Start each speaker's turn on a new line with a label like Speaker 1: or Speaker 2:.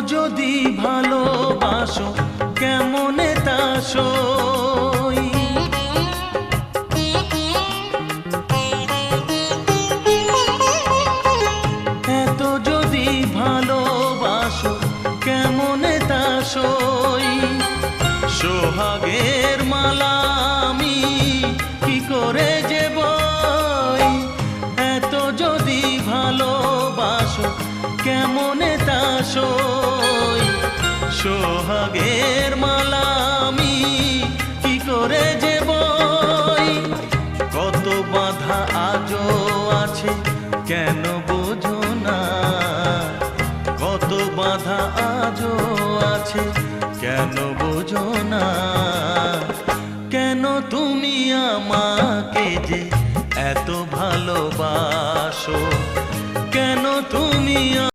Speaker 1: যদি ভালোবাসো কেমনে তা সই। এত যদি ভালোবাসো কেমনে তা সই। সোহাগের মালা আমি কি করে যে বই। এত যদি ভালোবাসো কেমনে তা সই। সোহাগের মালা আমি কি করে যে বই। কত বাধা আজও আছে কেন বোঝো না। কত বাধা আজও আছে কেন বোঝো না। কেন তুমি আমাকে যে এত ভালোবাসো। কেন তুমি